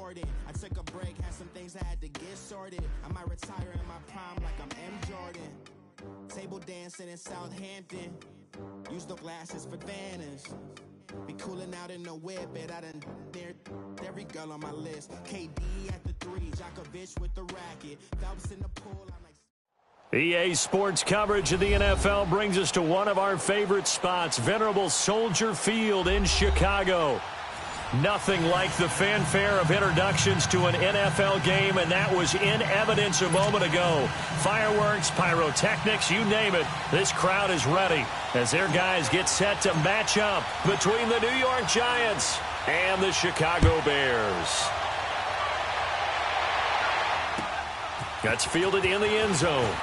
Jordan. I took a break, had some things I had to get sorted. I might retire in my prime like I'm M. Jordan. Table dancing in Southampton. Use the glasses for Vanish. Be cooling out in the whip, but I done there every girl on my list. KD at the 3, Djokovic with the racket. Phelps in the pool, I'm like... EA Sports coverage of the NFL brings us to one of our favorite spots, venerable Soldier Field in Chicago. Nothing like the fanfare of introductions to an NFL game, and that was in evidence a moment ago. Fireworks, pyrotechnics, you name it. This crowd is ready as their guys get set to match up between the New York Giants and the Chicago Bears. That's fielded in the end zone.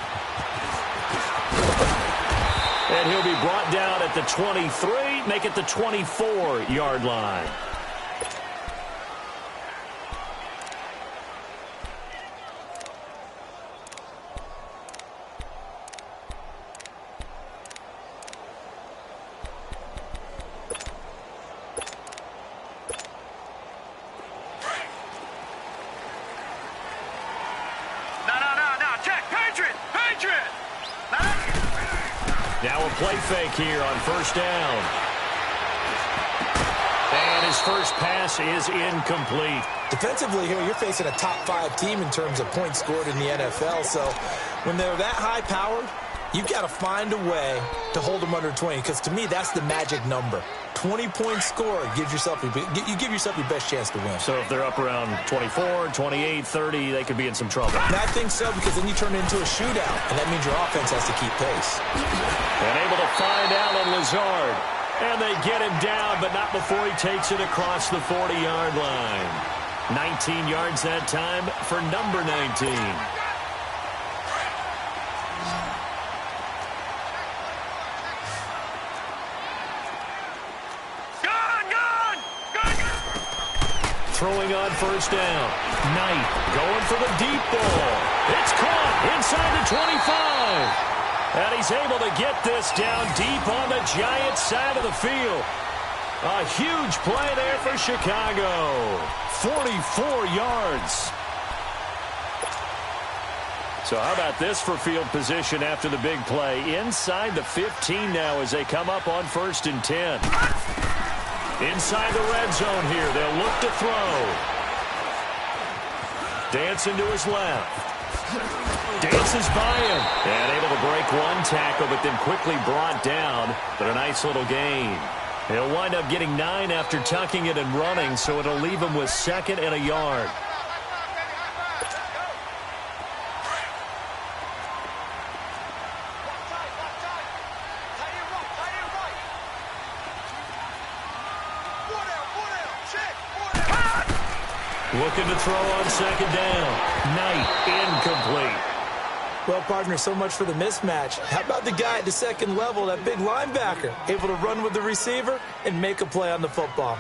And he'll be brought down at the 23, make it the 24-yard line. Now a play fake here on first down. And his first pass is incomplete. Defensively here, you're facing a top 5 team in terms of points scored in the NFL. So when they're that high-powered, you've got to find a way to hold them under 20. Because to me, that's the magic number. 20-point score gives yourself you give yourself your best chance to win. So if they're up around 24, 28, 30, they could be in some trouble. And I think so, because then you turn it into a shootout, and that means your offense has to keep pace. And able to find Allen Lazard. And they get him down, but not before he takes it across the 40-yard line. 19 yards that time for number 19. Throwing on first down. Knight going for the deep ball. It's caught inside the 25. And he's able to get this down deep on the Giants side of the field. A huge play there for Chicago. 44 yards. So how about this for field position after the big play? Inside the 15 now as they come up on 1st and 10. Inside the red zone here. They'll look to throw. Dancing to his left. Dances by him. And able to break one tackle, but then quickly brought down. But a nice little gain. He'll wind up getting 9 after tucking it and running, so it'll leave him with 2nd and a yard. Looking to throw on 2nd down. Knight incomplete. Well, partner, so much for the mismatch. How about the guy at the 2nd level, that big linebacker, able to run with the receiver and make a play on the football?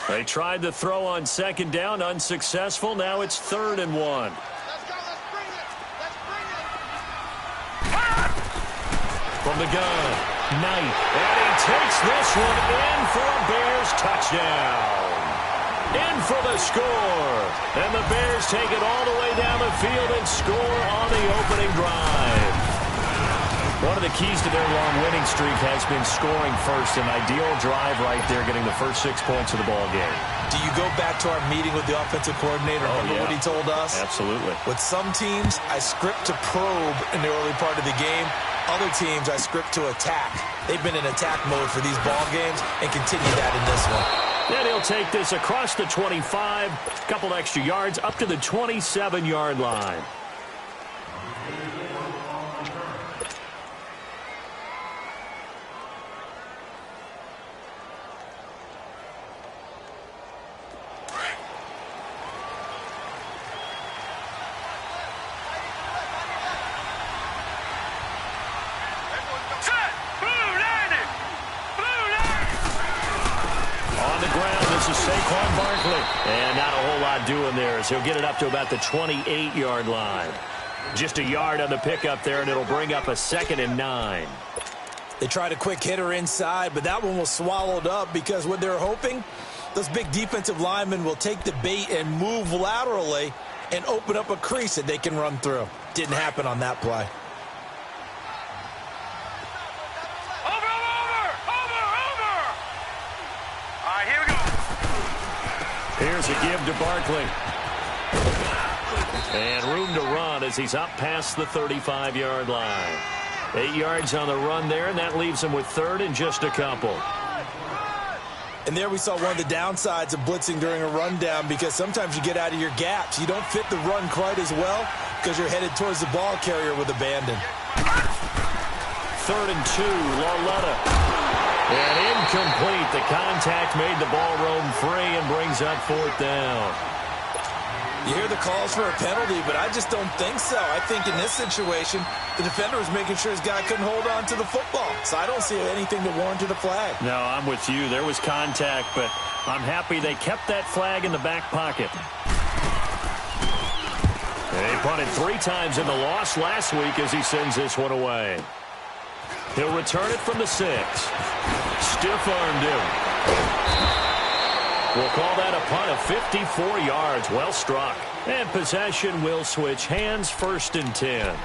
They tried to throw on 2nd down, unsuccessful. Now it's 3rd and 1. From the gun, Knight, and he takes this one in for a Bears touchdown. In for the score, and the Bears take it all the way down the field and score on the opening drive. One of the keys to their long winning streak has been scoring first. An ideal drive right there, getting the first 6 points of the ball game. Do you go back to our meeting with the offensive coordinator? Remember what he told us? Absolutely. With some teams, I script to probe in the early part of the game. Other teams, I script to attack. They've been in attack mode for these ball games and continue that in this one. And he'll take this across the 25, a couple extra yards, up to the 27-yard line. And not a whole lot doing there as he'll get it up to about the 28-yard line. Just a yard on the pickup there, and it'll bring up a 2nd and 9. They tried a quick hitter inside, but that one was swallowed up because what they're hoping, those big defensive linemen will take the bait and move laterally and open up a crease that they can run through. Didn't happen on that play. Over! All right, here we go. Here's a give to Barkley. And room to run as he's up past the 35-yard line. 8 yards on the run there, and that leaves him with 3rd and just a couple. And there we saw one of the downsides of blitzing during a rundown, because sometimes you get out of your gaps. You don't fit the run quite as well because you're headed towards the ball carrier with abandon. 3rd and 2, Lauletta. And incomplete. The contact made the ball roam free and brings up 4th down. You hear the calls for a penalty, but I just don't think so. I think in this situation, the defender was making sure his guy couldn't hold on to the football. So I don't see anything that warranted a flag. No, I'm with you. There was contact, but I'm happy they kept that flag in the back pocket. They punted 3 times in the loss last week as he sends this one away. He'll return it from the 6. Stiff-armed him. We'll call that a punt of 54 yards. Well struck. And possession will switch hands, 1st and 10.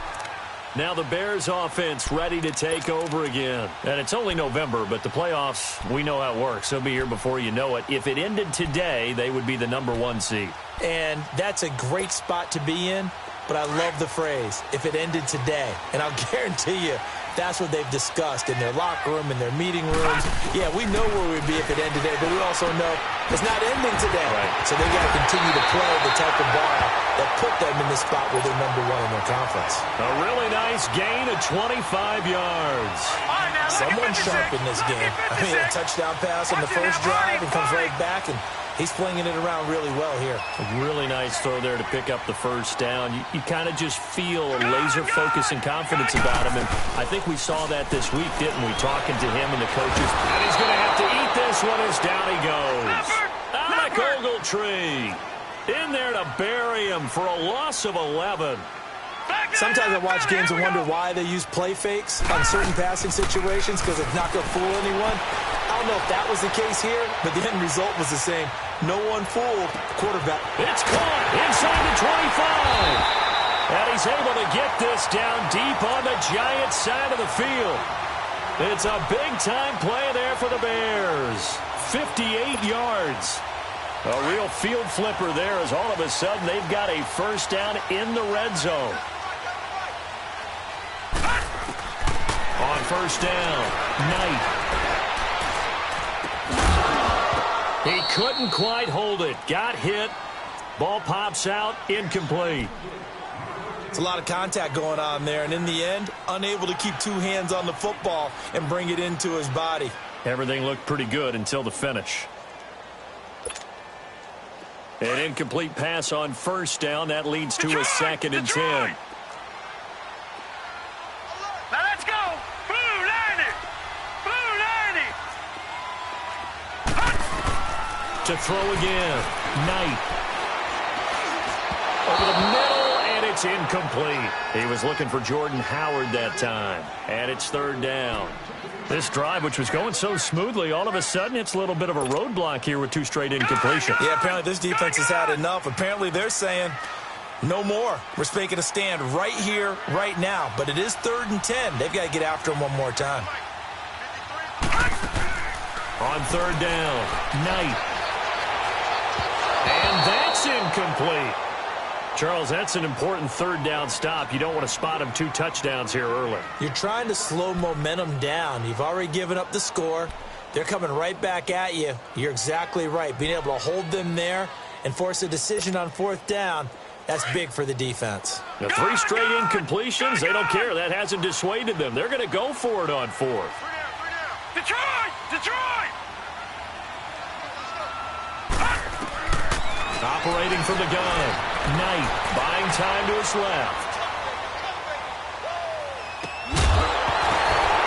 Now the Bears offense ready to take over again. And it's only November, but the playoffs, we know how it works. They'll be here before you know it. If it ended today, they would be the #1 seed. And that's a great spot to be in, but I love the phrase, if it ended today. And I'll guarantee you, that's what they've discussed in their locker room, in their meeting rooms. Yeah, we know where we'd be if it ended today, but we also know it's not ending today. Right. So they got to continue to play the type of ball that put them in the spot where they're #1 in their conference. A really nice gain of 25 yards. Someone's sharp in this game. I mean, a touchdown pass on the first drive and comes right back, and he's flinging it around really well here. A really nice throw there to pick up the 1st down. You kind of just feel a laser focus and confidence about him, and I think we saw that this week, didn't we, talking to him and the coaches. And he's going to have to eat this one as down he goes. Alec Ogletree in there to bury him for a loss of 11. Sometimes I watch games and wonder why they use play fakes on certain passing situations, because it's not going to fool anyone. I don't know if that was the case here, but the end result was the same. No one fooled the quarterback. It's caught inside the 25. And he's able to get this down deep on the Giants' side of the field. It's a big-time play there for the Bears. 58 yards. A real field flipper there, as all of a sudden they've got a 1st down in the red zone. On 1st down, Knight. He couldn't quite hold it. Got hit. Ball pops out. Incomplete. It's a lot of contact going on there, and in the end, unable to keep 2 hands on the football and bring it into his body. Everything looked pretty good until the finish. An incomplete pass on 1st down. That leads to a 2nd and 10. Now let's go. Blue 90. Blue 90. To throw again. Knight. Over the middle, and it's incomplete. He was looking for Jordan Howard that time. And it's 3rd down. This drive, which was going so smoothly, all of a sudden it's a little bit of a roadblock here with 2 straight incompletions. Yeah, apparently this defense has had enough. Apparently they're saying no more. We're making a stand right here, right now. But it is 3rd and 10. They've got to get after him one more time. On 3rd down, Knight. And that's incomplete. Charles, that's an important 3rd down stop. You don't want to spot him 2 touchdowns here early. You're trying to slow momentum down. You've already given up the score. They're coming right back at you. You're exactly right. Being able to hold them there and force a decision on 4th down, that's big for the defense. The 3 straight incompletions, they don't care. That hasn't dissuaded them. They're going to go for it on 4th. Detroit! Detroit! Operating from the gun. Knight buying time to his left.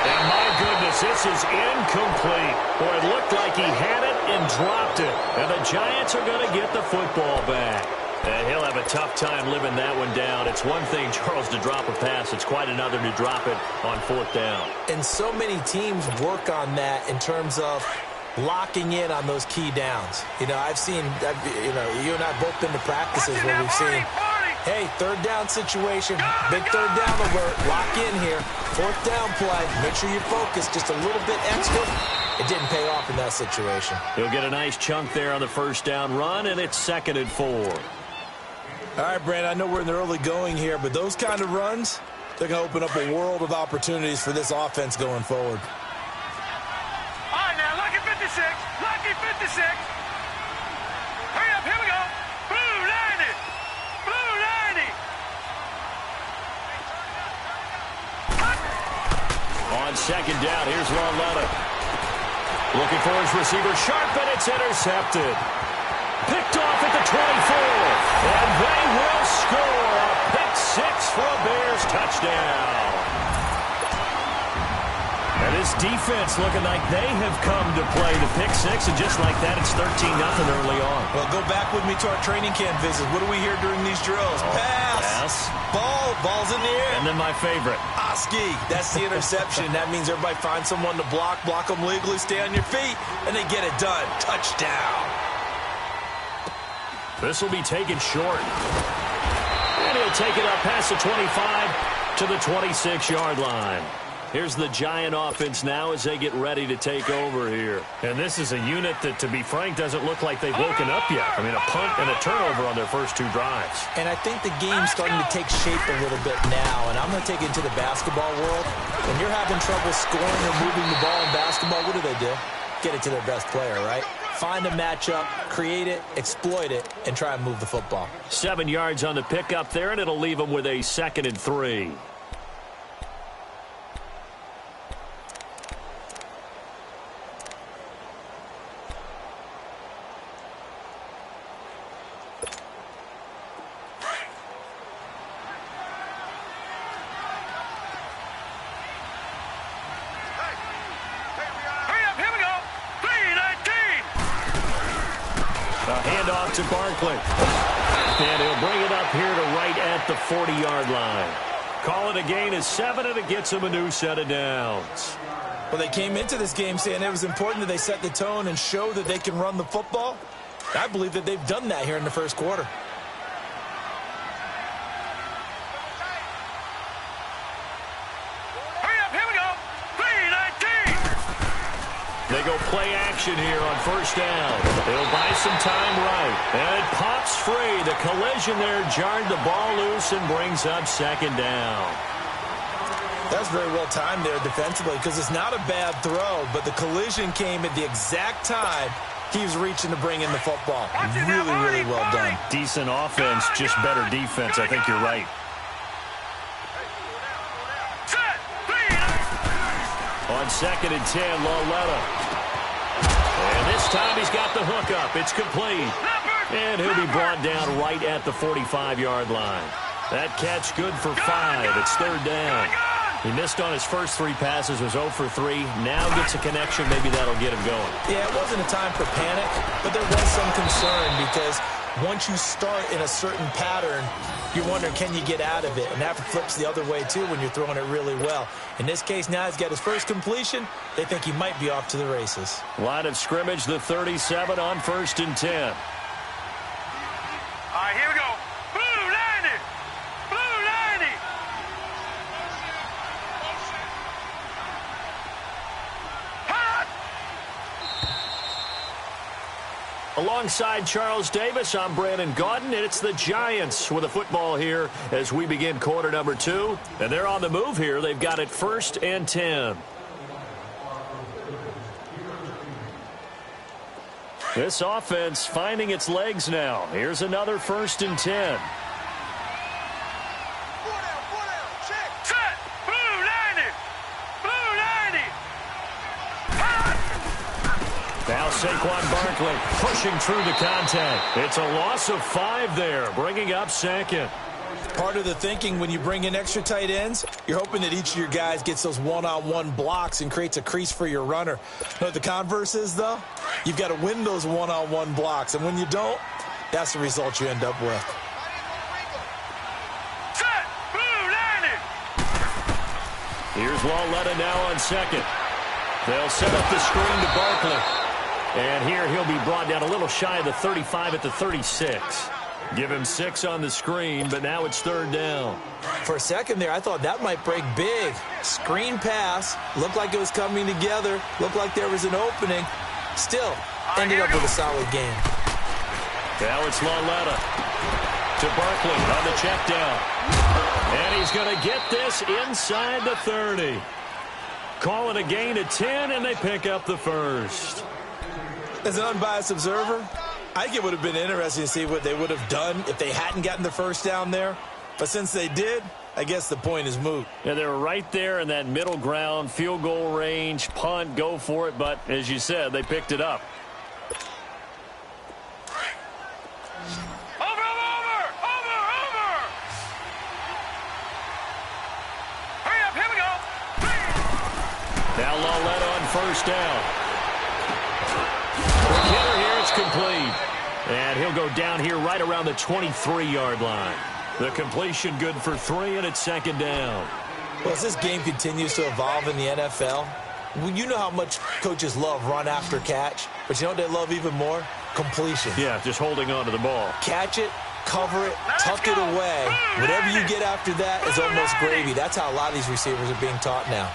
And my goodness, this is incomplete. Boy, it looked like he had it and dropped it. And the Giants are going to get the football back. And he'll have a tough time living that one down. It's one thing, Charles, to drop a pass. It's quite another to drop it on 4th down. And so many teams work on that in terms of locking in on those key downs. You know, I've seen, you and I both been to practices where we've seen, hey, 3rd down situation, big 3rd down alert, lock in here, 4th down play, make sure you focus just a little bit extra. It didn't pay off in that situation. He'll get a nice chunk there on the 1st down run, and it's 2nd and 4. All right, Brandon, I know we're in the early going here, but those kind of runs, they're going to open up a world of opportunities for this offense going forward. All right, now, lucky 56. Lucky 56. Hurry up, here we go. Blue 90. Blue 90. On 2nd down, here's Loletta. Looking for his receiver, sharp, and it's intercepted. Picked off at the 24, and they will score a pick 6 for a Bears touchdown. And this defense looking like they have come to play the pick 6, and just like that, it's 13-0 early on. Well, go back with me to our training camp visit. What do we hear during these drills? Pass. Ball's in the air. And then my favorite. Oski. That's the interception. That means everybody finds someone to block them legally, stay on your feet, and they get it done. Touchdown. This will be taken short. And he'll take it up past the 25 to the 26-yard line. Here's the Giant offense now as they get ready to take over here. And this is a unit that, to be frank, doesn't look like they've woken up yet. I mean, a punt and a turnover on their first 2 drives. And I think the game's starting to take shape a little bit now. And I'm going to take it to the basketball world. When you're having trouble scoring or moving the ball in basketball, what do? Get it to their best player, right? Find a matchup, create it, exploit it, and try and move the football. 7 yards on the pickup there, and it'll leave them with a 2nd and 3. To Barkley. And he'll bring it up here to right at the 40-yard line. Call it a gain of 7, and it gets him a new set of downs. Well, they came into this game saying it was important that they set the tone and show that they can run the football. I believe that they've done that here in the first quarter. They go play action here on 1st down. They'll buy some time right. And it pops free. The collision there jarred the ball loose and brings up 2nd down. That's very well timed there defensively because it's not a bad throw, but the collision came at the exact time he was reaching to bring in the football. Really, really well done. Decent offense, just better defense. I think you're right. On 2nd and 10, Loletta. And this time he's got the hook up. It's complete. And he'll be brought down right at the 45-yard line. That catch good for 5. It's 3rd down. He missed on his first 3 passes, was 0 for 3. Now gets a connection. Maybe that'll get him going. Yeah, it wasn't a time for panic, but there was some concern because once you start in a certain pattern, you're wondering, can you get out of it? And that flips the other way, too, when you're throwing it really well. In this case, now he's got his first completion. They think he might be off to the races. Line of scrimmage, the 37 on 1st and 10. All right, here we go. Blue 90. Blue 90. Hot. Alongside Charles Davis, I'm Brandon Gaudin, and it's the Giants with a football here as we begin quarter number 2. And they're on the move here. They've got it 1st and 10. This offense finding its legs now. Here's another 1st and 10. Now Saquon Barkley pushing through the contact. It's a loss of 5 there, bringing up 2nd. Part of the thinking when you bring in extra tight ends, you're hoping that each of your guys gets those one-on-one blocks and creates a crease for your runner. You know what the converse is, though? You've got to win those one-on-one blocks, and when you don't, that's the result you end up with. Set. Blue landed. Here's Lauletta now on second. They'll set up the screen to Barkley. And here he'll be brought down a little shy of the 35 at the 36. Give him 6 on the screen, but now it's third down. For a second there, I thought that might break big. Screen pass. Looked like it was coming together. Looked like there was an opening. Still, ended up with a solid game. Now it's Lauletta to Barkley on the check down. And he's going to get this inside the 30. Call it a gain of 10, and they pick up the first. As an unbiased observer, I think it would have been interesting to see what they would have done if they hadn't gotten the first down there. But since they did, I guess the point is moot. Yeah, they were right there in that middle ground, field goal range, punt, go for it. But as you said, they picked it up. Over. Hurry up, here we go. Now Lauletta on first down. For Killer here, it's complete. And he'll go down here right around the 23-yard line. The completion good for 3, and it's second down. Well, as this game continues to evolve in the NFL, you know how much coaches love run after catch, but you know what they love even more? Completion. Yeah, just holding on to the ball. Catch it, cover it, tuck it away. Whatever you get after that is almost gravy. That's how a lot of these receivers are being taught now.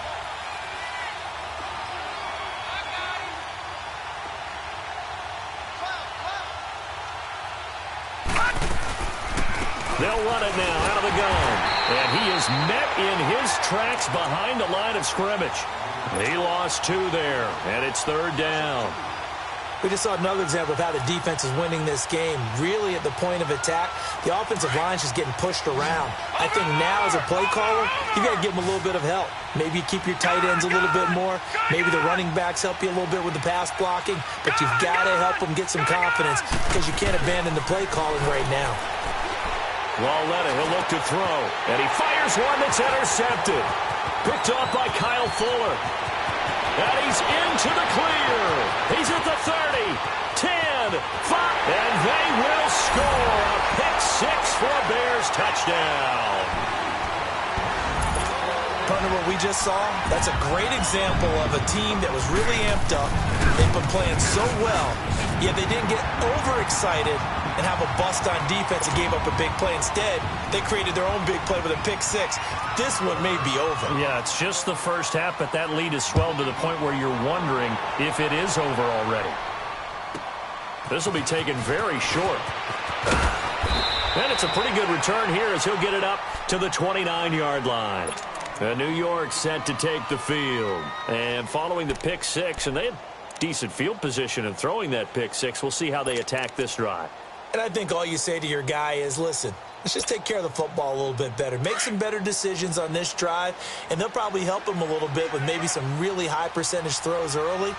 They'll run it now out of the gun. And he is met in his tracks behind the line of scrimmage. He lost 2 there, and it's third down. We just saw another example of how the defense is winning this game. Really at the point of attack, the offensive line is just getting pushed around. I think now as a play caller, you got to give them a little bit of help. Maybe you keep your tight ends a little bit more. Maybe the running backs help you a little bit with the pass blocking. But you've got to help them get some confidence because you can't abandon the play calling right now. Lauletta, he'll look to throw. And he fires one that's intercepted. Picked off by Kyle Fuller. And he's into the clear. He's at the 30, 10, 5, and they will score a pick-6 for a Bears touchdown. Partner, what we just saw, that's a great example of a team that was really amped up. They've been playing so well, yet they didn't get overexcited and have a bust on defense and gave up a big play. Instead, they created their own big play with a pick-6. This one may be over. Yeah, it's just the first half, but that lead has swelled to the point where you're wondering if it is over already. This will be taken very short. And it's a pretty good return here as he'll get it up to the 29-yard line. New York set to take the field. And following the pick-6, and they had decent field position in throwing that pick-6. We'll see how they attack this drive. And I think all you say to your guy is, listen, let's just take care of the football a little bit better. Make some better decisions on this drive, and they'll probably help him a little bit with maybe some really high percentage throws early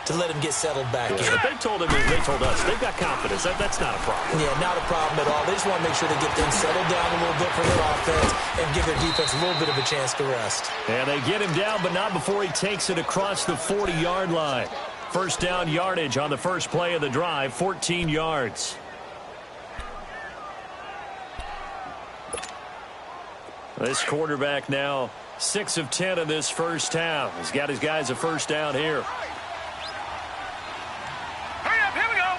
to let him get settled back in. But they told us, they've got confidence. That's not a problem. Yeah, not a problem at all. They just want to make sure they get things settled down a little bit for their offense and give their defense a little bit of a chance to rest. And they get him down, but not before he takes it across the 40-yard line. First down yardage on the first play of the drive, 14 yards. This quarterback now 6 of 10 in this first half. He's got his guys a first down here. Hurry up, here we go.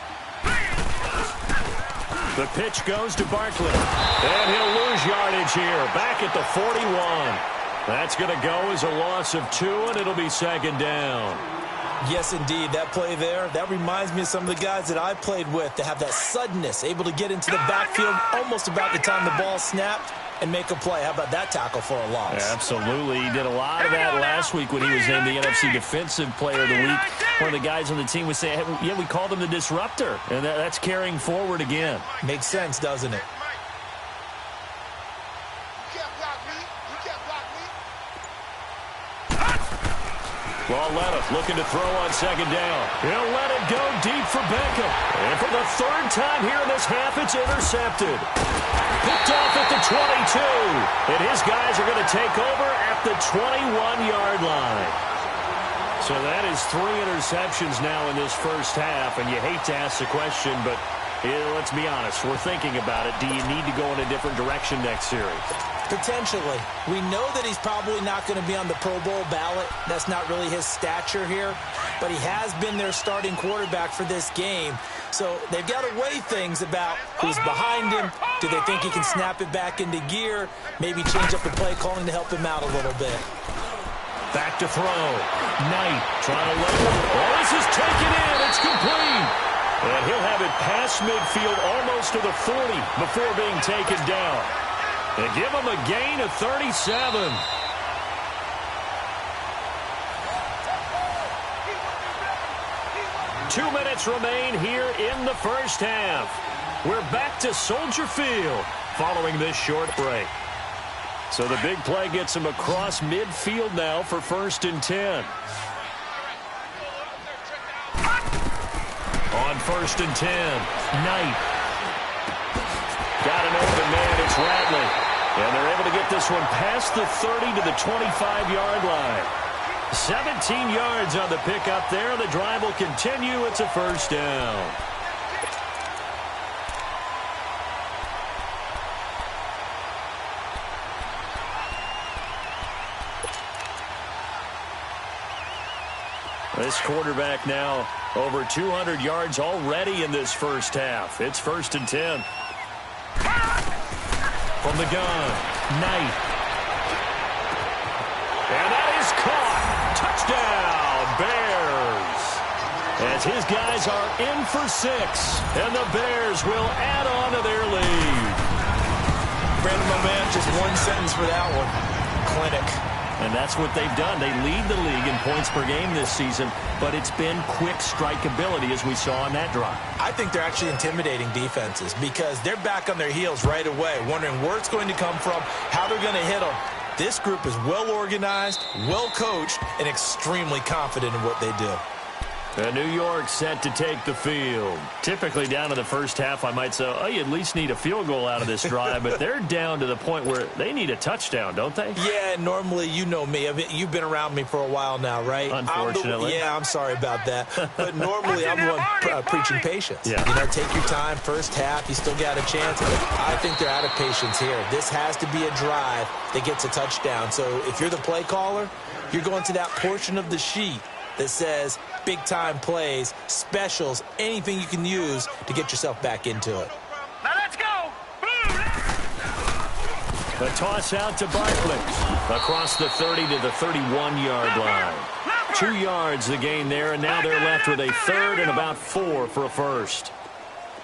The pitch goes to Barkley. And he'll lose yardage here. Back at the 41. That's going to go as a loss of 2, and it'll be second down. Yes, indeed. That play there, that reminds me of some of the guys that I played with that have that suddenness, able to get into the backfield almost about the time the ball snapped and make a play. How about that tackle for a loss? Yeah, absolutely. He did a lot of that last week when he was named the NFC Defensive Player of the Week. One of the guys on the team would say, yeah, we called him the disruptor. And that's carrying forward again. Makes sense, doesn't it? Lauletta looking to throw on second down. He'll let it go deep for Beckham. And for the third time here in this half, it's intercepted. Picked off at the 22. And his guys are going to take over at the 21-yard line. So that is 3 interceptions now in this first half. And you hate to ask the question, but Let's be honest, we're thinking about it. Do you need to go in a different direction next series? Potentially. We know that he's probably not going to be on the Pro Bowl ballot. That's not really his stature here. But he has been their starting quarterback for this game. So they've got to weigh things about who's behind him. Do they think he can snap it back into gear? Maybe change up the play calling to help him out a little bit. Back to throw. Knight trying to let it. Oh, this is taken in. It's complete. And he'll have it past midfield almost to the 40 before being taken down. And give him a gain of 37. Two minutes remain here in the first half. We're back to Soldier Field following this short break. So the big play gets him across midfield now for 1st and 10. On 1st and 10, Knight. Got an open man, it's Radley. And they're able to get this one past the 30 to the 25-yard line. 17 yards on the pickup there. The drive will continue. It's a first down. This quarterback now over 200 yards already in this first half. It's 1st and 10. From the gun, Knight. And that is caught. Touchdown, Bears. As his guys are in for 6, and the Bears will add on to their lead. Brandon, my man, just one sentence for that one. Clinic. And that's what they've done. They lead the league in points per game this season, but it's been quick strikeability as we saw on that drive. I think they're actually intimidating defenses because they're back on their heels right away, wondering where it's going to come from, how they're going to hit them. This group is well organized, well coached, and extremely confident in what they do. New York set to take the field. Typically down to the first half, I might say, oh, you at least need a field goal out of this drive, but they're down to the point where they need a touchdown, don't they? Yeah, normally, you know me. You've been around me for a while now, right? Unfortunately. I'm sorry about that. But normally, I'm the one preaching patience. Yeah. You know, take your time, first half, you still got a chance. I think they're out of patience here. This has to be a drive that gets a touchdown. So if you're the play caller, you're going to that portion of the sheet that says big-time plays, specials, anything you can use to get yourself back into it. Now let's go! The toss out to Barkley. Across the 30 to the 31-yard line. 2 yards the gain there, and now they're left with a 3rd and about 4 for a first.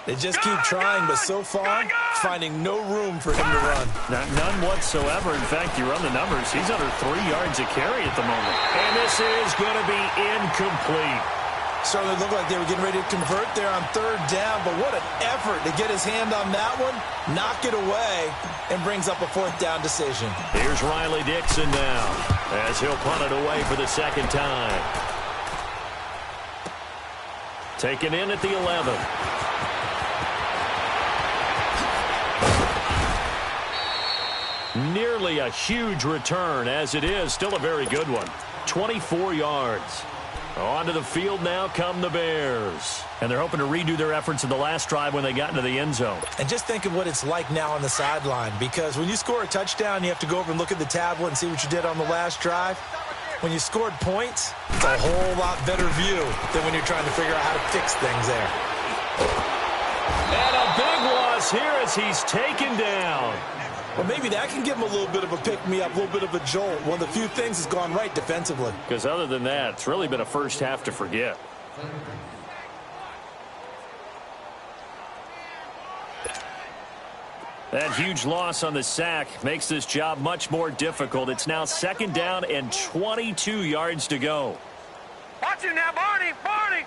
They just keep trying, but so far, finding no room for him to run. None whatsoever. In fact, you run the numbers. He's under 3 yards a carry at the moment. And this is going to be incomplete. Certainly looked like they were getting ready to convert there on 3rd down, but what an effort to get his hand on that one, knock it away, and brings up a 4th down decision. Here's Riley Dixon now as he'll punt it away for the 2nd time. Taken in at the 11. Nearly a huge return, as it is. Still a very good one. 24 yards. Onto the field now come the Bears. And they're hoping to redo their efforts in the last drive when they got into the end zone. And just think of what it's like now on the sideline, because when you score a touchdown, you have to go over and look at the tablet and see what you did on the last drive. When you scored points, it's a whole lot better view than when you're trying to figure out how to fix things there. And a big loss here as he's taken down. Well, maybe that can give him a little bit of a pick-me-up, a little bit of a jolt. One of the few things that's gone right defensively. Because other than that, it's really been a first half to forget. That huge loss on the sack makes this job much more difficult. It's now 2nd down and 22 yards to go. Watch him now, Barney! Barney!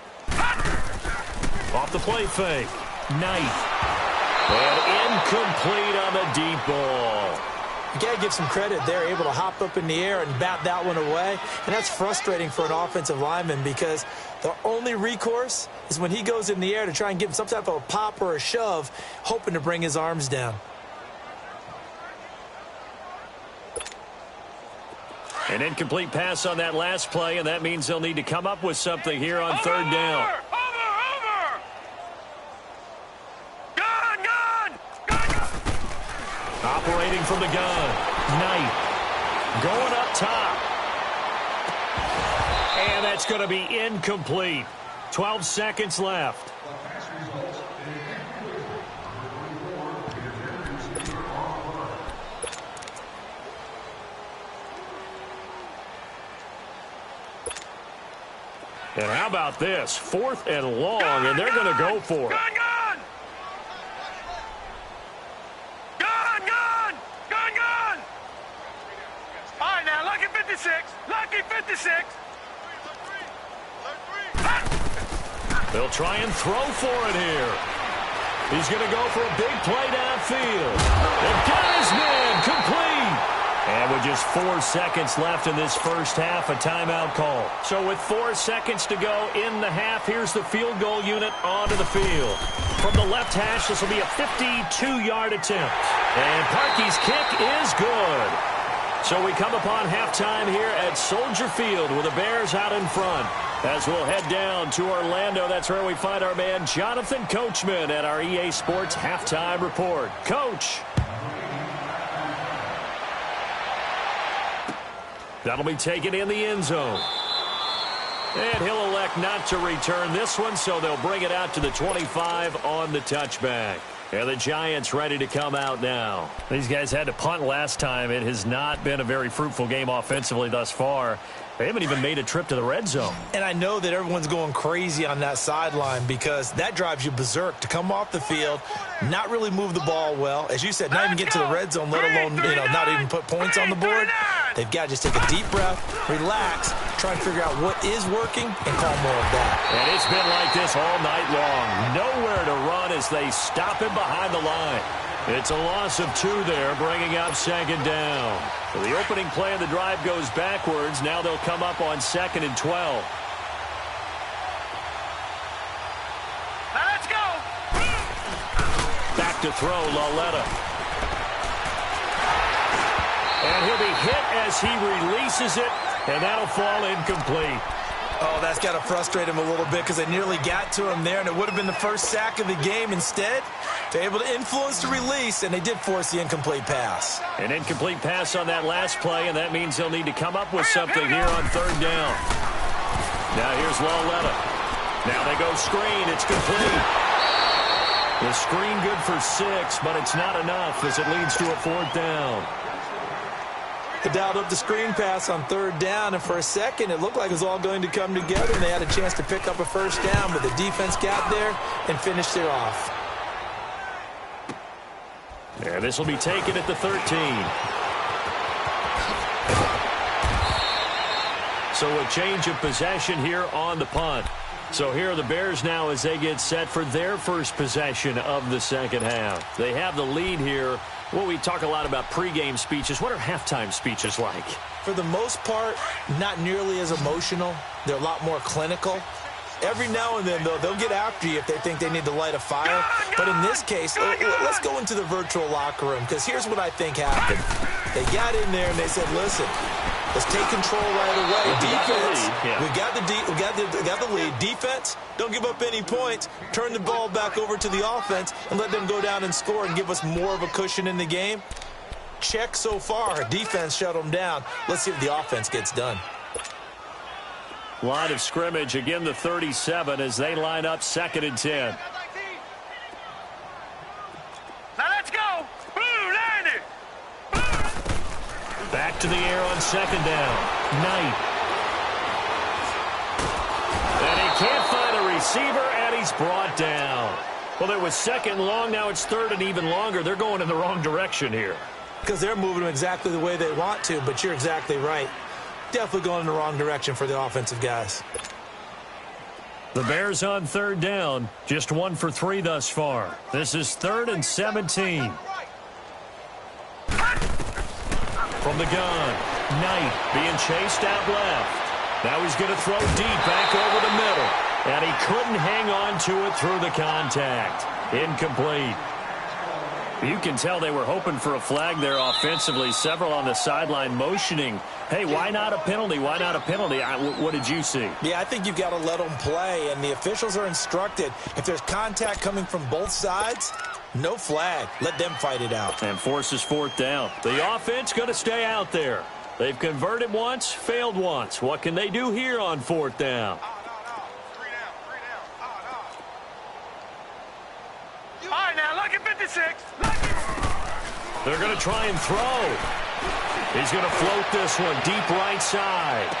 Off the play fake. Knight. And incomplete on the deep ball. You got to give some credit. They're able to hop up in the air and bat that one away. And that's frustrating for an offensive lineman because the only recourse is when he goes in the air to try and give him some type of a pop or a shove, hoping to bring his arms down. An incomplete pass on that last play, and that means they'll need to come up with something here on 3rd down. from the gun. Knight going up top. And that's going to be incomplete. 12 seconds left. And how about this? 4th and long, and they're going to go for it. Gun! All right, now, lucky 56. Lucky 56. They'll try and throw for it here. He's going to go for a big play downfield. They've got his man complete. And with just 4 seconds left in this first half, a timeout call. So with 4 seconds to go in the half, here's the field goal unit onto the field. From the left hash, this will be a 52-yard attempt. And Parkey's kick is good. So we come upon halftime here at Soldier Field with the Bears out in front. As we'll head down to Orlando, that's where we find our man Jonathan Coachman at our EA Sports Halftime Report. Coach. That'll be taken in the end zone. And he'll elect not to return this one, so they'll bring it out to the 25 on the touchback. And the Giants ready to come out now. These guys had to punt last time. It has not been a very fruitful game offensively thus far. They haven't even made a trip to the red zone. And I know that everyone's going crazy on that sideline because that drives you berserk to come off the field, not really move the ball well. As you said, not even get to the red zone, let alone, not even put points on the board. They've got to just take a deep breath, relax, try and figure out what is working, and call more of that. And it's been like this all night long. Nowhere to run as they stop him behind the line. It's a loss of 2 there, bringing up 2nd down. So the opening play of the drive goes backwards. Now they'll come up on 2nd and 12. Now let's go. Back to throw, Laletta. And he'll be hit as he releases it, and that'll fall incomplete. Oh, that's got to frustrate him a little bit because they nearly got to him there, and it would have been the first sack of the game. Instead, they're able to influence the release, and they did force the incomplete pass. An incomplete pass on that last play, and that means they'll need to come up with something here on 3rd down. Now here's Laletta. Now they go screen. It's complete. The screen good for 6, but it's not enough as it leads to a 4th down. They dialed up the screen pass on 3rd down, and for a second, it looked like it was all going to come together, and they had a chance to pick up a 1st down, but the defense got there and finished it off. And this will be taken at the 13. So a change of possession here on the punt. So here are the Bears now as they get set for their first possession of the second half. They have the lead here. Well, we talk a lot about pregame speeches. What are halftime speeches like? For the most part, not nearly as emotional. They're a lot more clinical. Every now and then, though, they'll get after you if they think they need to light a fire. But in this case, let's go into the virtual locker room, because here's what I think happened. They got in there and they said, listen, let's take control right away. Defense, we got the lead. Defense, don't give up any points. Turn the ball back over to the offense and let them go down and score and give us more of a cushion in the game. Check so far. Defense shut them down. Let's see if the offense gets done. Line of scrimmage, again the 37 as they line up 2nd and 10. Now let's go. Blue, land it. Back to the air on 2nd down. Knight. And he can't find a receiver, and he's brought down. Well, it was 2nd long, now it's 3rd and even longer. They're going in the wrong direction here. Because they're moving them exactly the way they want to, but you're exactly right. Definitely going in the wrong direction for the offensive guys. The Bears on 3rd down, just 1 for 3 thus far. This is 3rd and 17. From the gun, Knight being chased out left. Now he's going to throw deep back over the middle. And he couldn't hang on to it through the contact. Incomplete. You can tell they were hoping for a flag there offensively. Several on the sideline motioning. Hey, why not a penalty? Why not a penalty? What did you see? Yeah, I think you've got to let them play, and the officials are instructed. If there's contact coming from both sides, No flag. Let them fight it out. And forces fourth down. The offense going to stay out there. They've converted once, failed once. What can they do here on fourth down? All right, now, lucky 56. They're going to try and throw. He's going to float this one deep right side.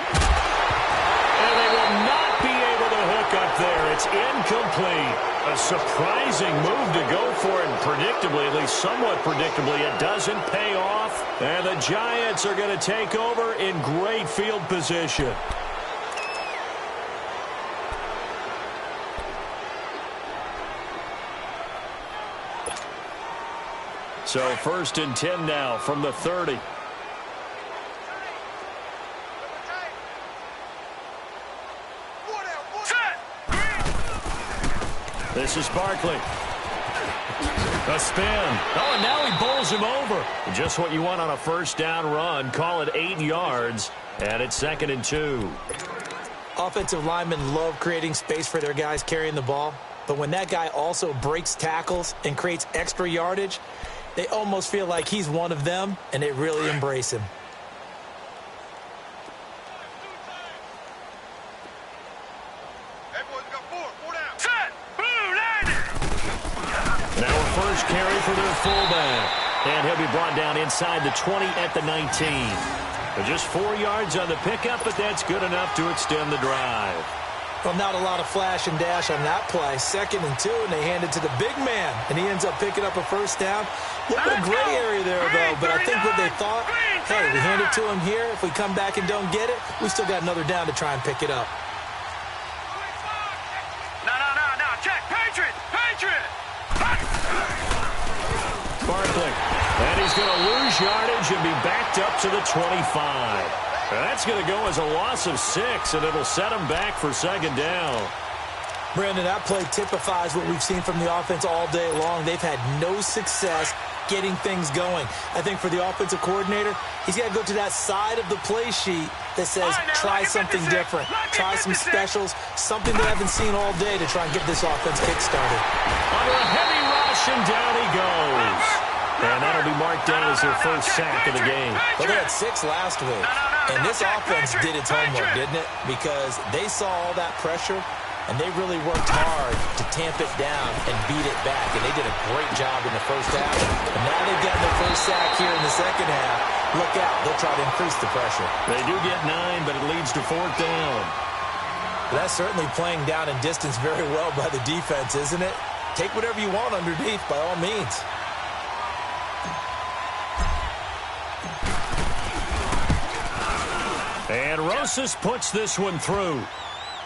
And they will not be able to hook up there. It's incomplete. A surprising move to go for it. Predictably, at least somewhat predictably, it doesn't pay off. And the Giants are going to take over in great field position. So first and 10 now from the 30. This is Barkley. A spin. Oh, and now he bowls him over. Just what you want on a first down run. Call it 8 yards. And it's 2nd and 2. Offensive linemen love creating space for their guys carrying the ball. But when that guy also breaks tackles and creates extra yardage, they almost feel like he's one of them, and they really embrace him. Now a first carry for their fullback. And he'll be brought down inside the 20 at the 19. But just 4 yards on the pickup, but that's good enough to extend the drive. Well, not a lot of flash and dash on that play. 2nd and 2, and they hand it to the big man. And he ends up picking up a first down. A little bit of gray area there, though. But I think what they thought, hey, we hand it to him here. If we come back and don't get it, we still got another down to try and pick it up. No. Check. Patriot. Barkley. And he's going to lose yardage and be backed up to the 25. That's going to go as a loss of 6, and it'll set him back for 2nd down. Brandon, that play typifies what we've seen from the offense all day long. They've had no success getting things going. I think for the offensive coordinator, he's got to go to that side of the play sheet that says try something different, try some specials, something they haven't seen all day to try and get this offense kick-started. Under a heavy rush, and down he goes. And that'll be marked down as their first sack of the game. Well, they had 6 last week. And this offense did its homework, didn't it? Because they saw all that pressure, and they really worked hard to tamp it down and beat it back. And they did a great job in the first half. And now they've gotten their first sack here in the second half. Look out. They'll try to increase the pressure. They do get 9, but it leads to 4th down. That's certainly playing down in distance very well by the defense, isn't it? Take whatever you want underneath, by all means. And Rosas puts this one through.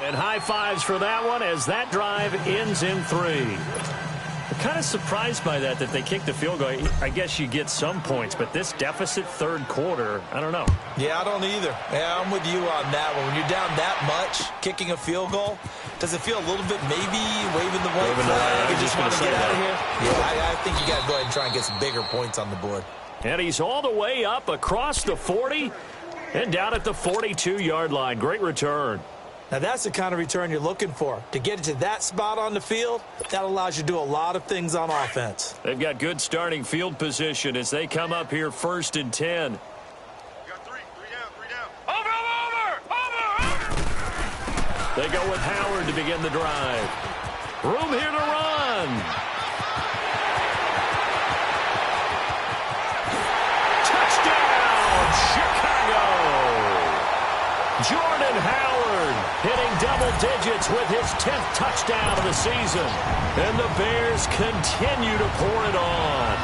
And high fives for that one as that drive ends in 3. I'm kind of surprised by that they kicked the field goal. I guess you get some points, but this deficit 3rd quarter, I don't know. Yeah, I don't either. Yeah, I'm with you on that one. When you're down that much, kicking a field goal, does it feel a little bit maybe waving the white flag and just want to get out of here? Yeah, I think you got to go ahead and try and get some bigger points on the board. And he's all the way up across the 40 and down at the 42-yard line. Great return. Now, that's the kind of return you're looking for. To get it to that spot on the field, that allows you to do a lot of things on offense. They've got good starting field position as they come up here 1st and 10. Got 3 down. Over. They go with Howard to begin the drive. Room here to run. Touchdown, Chicago. Jordan Howard hitting double digits with his 10th touchdown of the season. And the Bears continue to pour it on.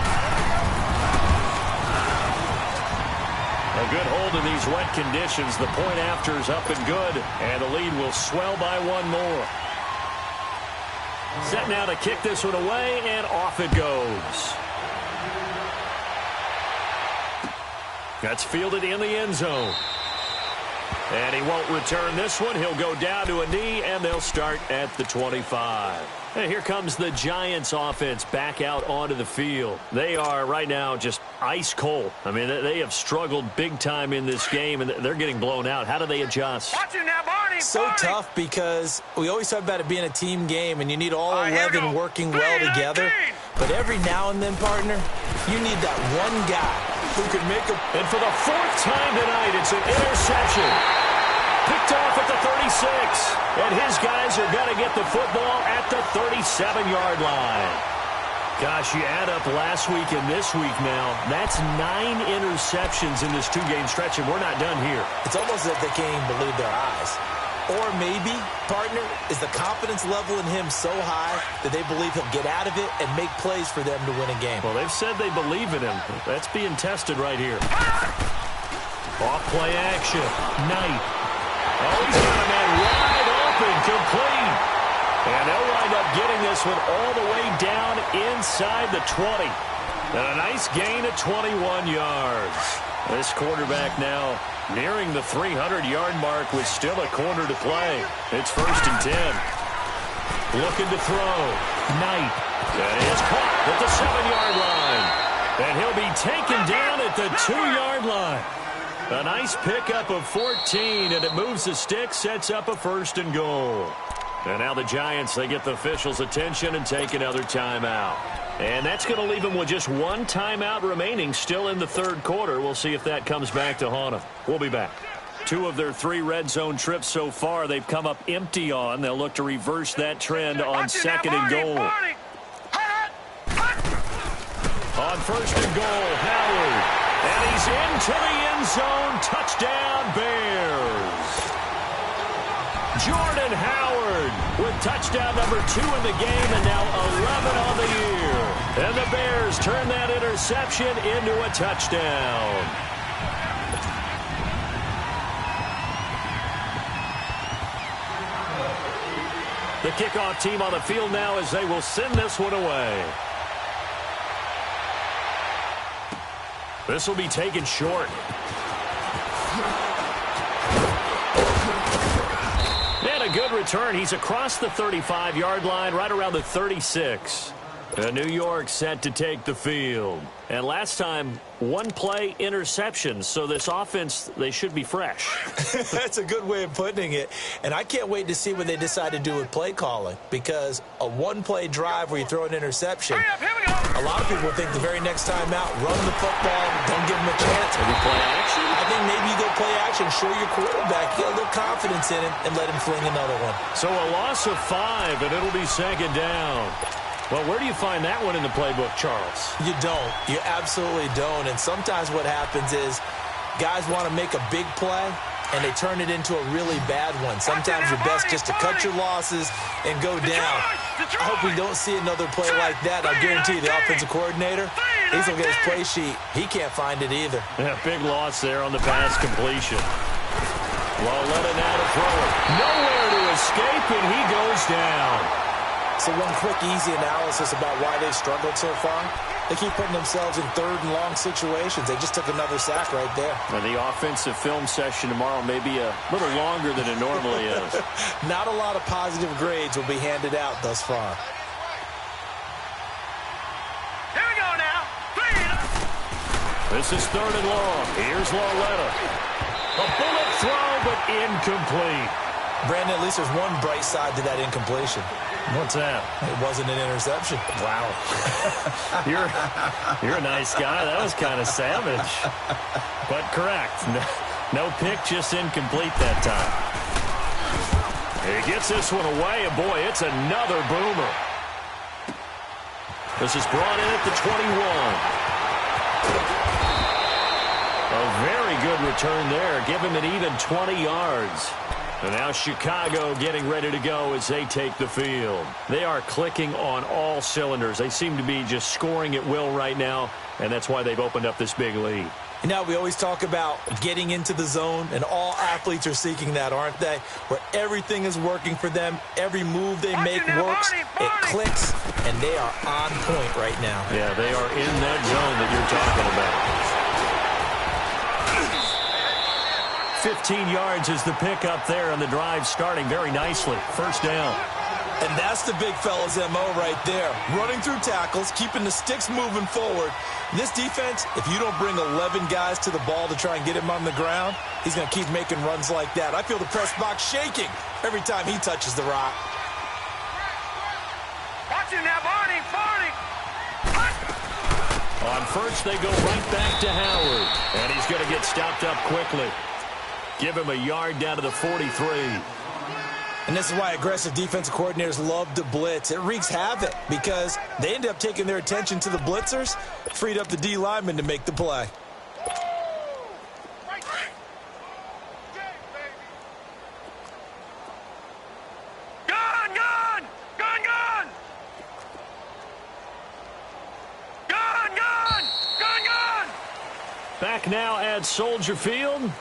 A good hold in these wet conditions. The point after is up and good. And the lead will swell by 1 more. Set now to kick this one away, and off it goes. That's fielded in the end zone. And he won't return this one. He'll go down to a knee, and they'll start at the 25. And here comes the Giants offense back out onto the field. They are right now just ice cold. I mean, they have struggled big time in this game, and they're getting blown out. How do they adjust? Watch it now, Barney. So tough because we always talk about it being a team game, and you need all 11 working well together. But every now and then, partner, you need that one guy who can make a... And for the fourth time tonight, it's an interception. Picked off at the 36. And his guys are going to get the football at the 37-yard line. Gosh, you add up last week and this week now, that's 9 interceptions in this two-game stretch, and we're not done here. It's almost as if they can't even believe their eyes. Or maybe, partner, is the confidence level in him so high that they believe he'll get out of it and make plays for them to win a game. Well, they've said they believe in him. That's being tested right here. Off play action. Knight. Oh, he's got a man wide open, complete. And they'll wind up getting this one all the way down inside the 20. And a nice gain of 21 yards. This quarterback now nearing the 300-yard mark with still a quarter to play. It's 1st and 10. Looking to throw. Knight. That is caught at the 7-yard line. And he'll be taken down at the 2-yard line. A nice pickup of 14, and it moves the stick, sets up a 1st and goal. And now the Giants, they get the officials' attention and take another timeout. And that's going to leave them with just one timeout remaining still in the third quarter. We'll see if that comes back to haunt them. We'll be back. 2 of their 3 red zone trips so far they've come up empty on. They'll look to reverse that trend on 2nd and goal. On 1st and goal, Howard. And he's into the end zone. Touchdown, Bears. Jordan Howard with touchdown number 2 in the game and now 11 on the year. And the Bears turn that interception into a touchdown. The kickoff team on the field now as they will send this one away. This will be taken short. And a good return. He's across the 35-yard line, right around the 36. New York set to take the field. And last time, 1-play interception. So this offense, they should be fresh. That's a good way of putting it. And I can't wait to see what they decide to do with play calling. Because a 1-play drive where you throw an interception, a lot of people think the very next time out, run the football, don't give them a chance. Maybe play action? I think maybe you go play action, show your quarterback, get a little confidence in him, and let him fling another one. So a loss of 5, and it'll be 2nd down. Well, where do you find that one in the playbook, Charles? You don't. You absolutely don't. And sometimes what happens is guys want to make a big play, and they turn it into a really bad one. Sometimes you're best just to cut your losses and go down. I hope we don't see another play like that. I guarantee you the offensive coordinator, he's going to get his play sheet. He can't find it either. Yeah, big loss there on the pass completion. Lauletta now to throw it. Nowhere to escape, and he goes down. So one quick, easy analysis about why they've struggled so far. They keep putting themselves in 3rd and long situations. They just took another sack right there. And the offensive film session tomorrow may be a little longer than it normally is. Not a lot of positive grades will be handed out thus far. Here we go now. This is 3rd and long. Here's Lauletta. A bullet throw, but incomplete. Brandon, at least there's one bright side to that incompletion. What's that? It wasn't an interception. Wow. You're a nice guy. That was kind of savage. But correct. No pick, just incomplete that time. He gets this one away, and boy, it's another boomer. This is brought in at the 21. A very good return there. Give him an even 20 yards. And now Chicago getting ready to go as they take the field. They are clicking on all cylinders. They seem to be just scoring at will right now, and that's why they've opened up this big lead. You know, we always talk about getting into the zone, and all athletes are seeking that, aren't they? Where everything is working for them. Every move they make works. It clicks, and they are on point right now. Yeah, they are in that zone that you're talking about. 15 yards is the pickup there, and the drive starting very nicely. First down. And that's the big fella's MO right there. Running through tackles, keeping the sticks moving forward. This defense, if you don't bring 11 guys to the ball to try and get him on the ground, he's going to keep making runs like that. I feel the press box shaking every time he touches the rock. Watch him now, Barney. On first, they go right back to Howard. And he's going to get stopped up quickly. Give him a yard down to the 43. And this is why aggressive defensive coordinators love to blitz. It wreaks havoc because they end up taking their attention to the blitzers, freed up the D lineman to make the play. Back now at Soldier Field.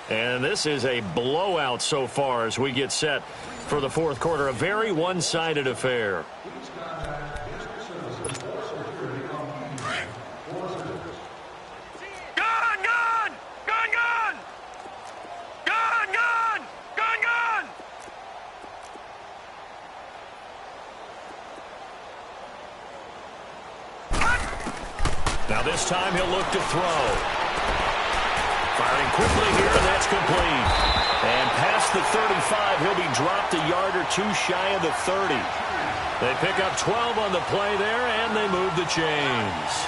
And this is a blowout so far as we get set for the fourth quarter. A very one-sided affair. Now this time he'll look to throw. Firing quickly here, that's complete. And past the 35, he'll be dropped a yard or two shy of the 30. They pick up 12 on the play there, and they move the chains.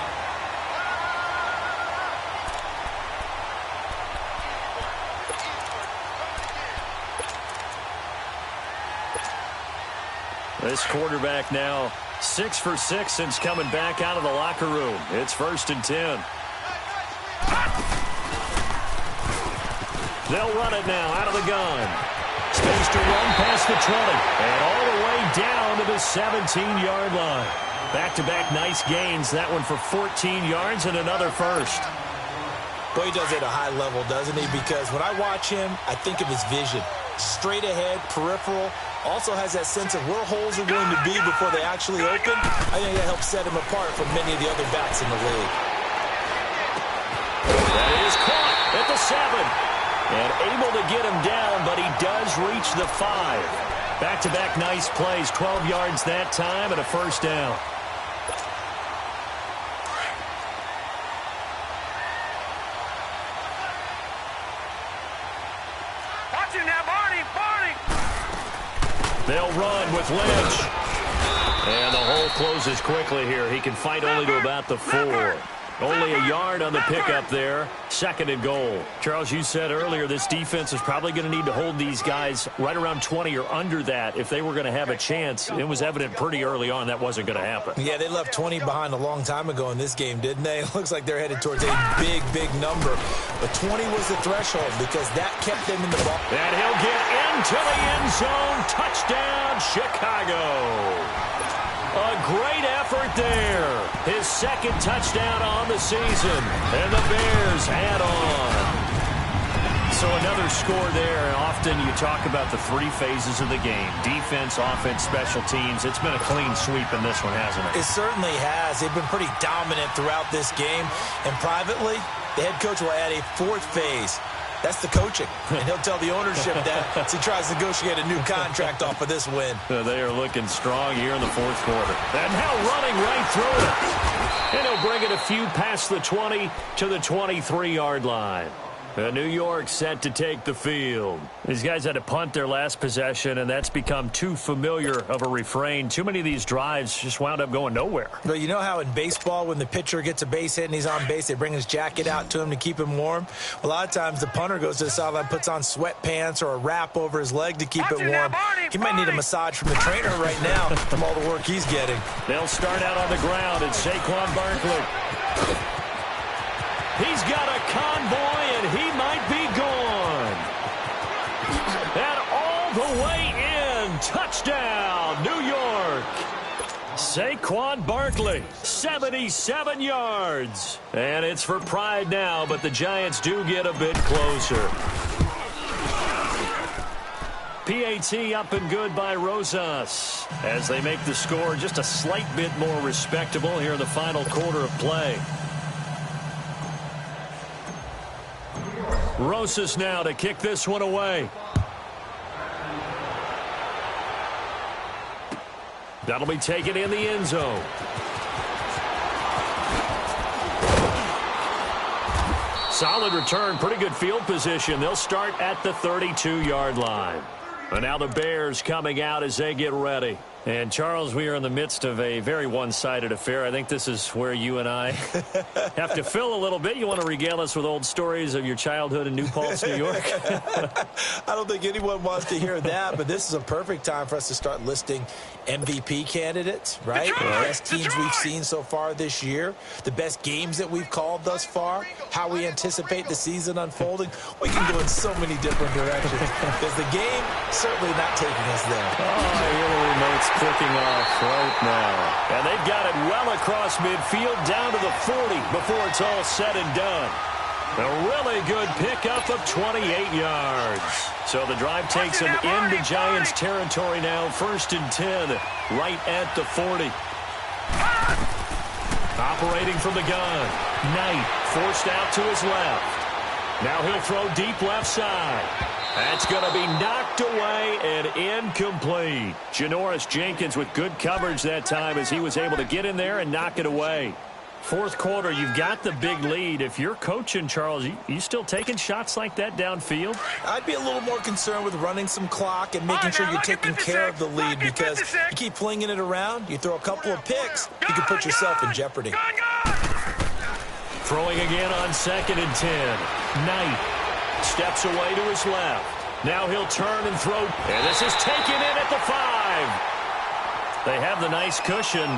This quarterback now 6 for 6 since coming back out of the locker room. It's 1st and 10. They'll run it now out of the gun. Space to run past the 20. And all the way down to the 17-yard line. Back-to-back nice gains. That one for 14 yards and another first. Boy, he does it at a high level, doesn't he? Because when I watch him, I think of his vision. Straight ahead, peripheral. Also has that sense of where holes are going to be before they actually open. I think that helps set him apart from many of the other backs in the league. That is caught at the 7. And able to get him down, but he does reach the 5. Back-to-back nice plays, 12 yards that time and a first down. Watch him now, Barney. They'll run with Lynch. And the hole closes quickly here. He can fight only to about the 4. Only a yard on the pickup there. 2nd and goal. Charles, you said earlier this defense is probably going to need to hold these guys right around 20 or under that if they were going to have a chance. It was evident pretty early on that wasn't going to happen. Yeah, they left 20 behind a long time ago in this game, didn't they? It looks like they're headed towards a big number. But 20 was the threshold because that kept them in the ball. And he'll get into the end zone. Touchdown, Chicago. A great effort there. His 2nd touchdown on the season. And the Bears add on. So another score there. And often you talk about the 3 phases of the game. Defense, offense, special teams. It's been a clean sweep in this one, hasn't it? It certainly has. They've been pretty dominant throughout this game. And privately, the head coach will add a 4th phase. That's the coaching. And he'll tell the ownership that as he tries to negotiate a new contract off of this win. They are looking strong here in the 4th quarter. And now running right through it. And he'll bring it a few past the 20 to the 23-yard line. New York set to take the field. These guys had to punt their last possession, and that's become too familiar of a refrain. Too many of these drives just wound up going nowhere. But you know how in baseball, when the pitcher gets a base hit and he's on base, they bring his jacket out to him to keep him warm? A lot of times the punter goes to the sideline, puts on sweatpants or a wrap over his leg to keep it warm. He might need a massage from the trainer right now from all the work he's getting. They'll start out on the ground, and Saquon Barkley. He's got a convoy, and he might be gone. And all the way in. Touchdown, New York. Saquon Barkley, 77 yards. And it's for pride now, but the Giants do get a bit closer. PAT up and good by Rosas as they make the score just a slight bit more respectable here in the final quarter of play. Rosas now to kick this one away. That'll be taken in the end zone. Solid return, pretty good field position. They'll start at the 32-yard line. And now the Bears coming out as they get ready. And, Charles, we are in the midst of a very one-sided affair. I think this is where you and I have to fill a little bit. You want to regale us with old stories of your childhood in New Paltz, New York? I don't think anyone wants to hear that, but this is a perfect time for us to start listing MVP candidates, right? The best teams we've seen so far this year, the best games that we've called thus far, how we anticipate the season unfolding. We can go in so many different directions because the game certainly not taking us there. Oh, I hear the remote's clicking off right now. And they've got it well across midfield down to the 40 before it's all said and done. A really good pickup of 28 yards. So the drive takes them into Giants territory now. 1st and 10 right at the 40. Operating from the gun. Knight forced out to his left. Now he'll throw deep left side. That's going to be knocked away and incomplete. Janoris Jenkins with good coverage that time as he was able to get in there and knock it away. 4th quarter, you've got the big lead. If you're coaching, Charles, you still taking shots like that downfield? I'd be a little more concerned with running some clock and making sure you're taking care of the lead because you keep flinging it around, you throw a couple of picks, you can put yourself in jeopardy. Throwing again on 2nd and 10. Knight steps away to his left. Now he'll turn and throw. And this is taken in at the 5. They have the nice cushion.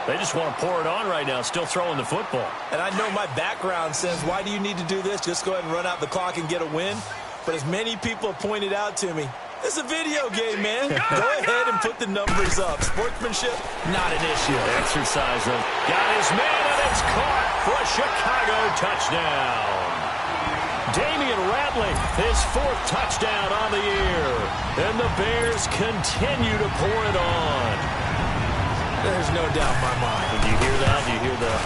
They just want to pour it on right now, still throwing the football. And I know my background says, why do you need to do this? Just go ahead and run out the clock and get a win. But as many people have pointed out to me, it's a video game, man. Go ahead and put the numbers up. Sportsmanship, not an issue. Exercise them. Got his man, and it's caught for a Chicago touchdown. Damian Ratley, his 4th touchdown on the year. And the Bears continue to pour it on. There's no doubt in my mind. Do you hear that? Do you hear that?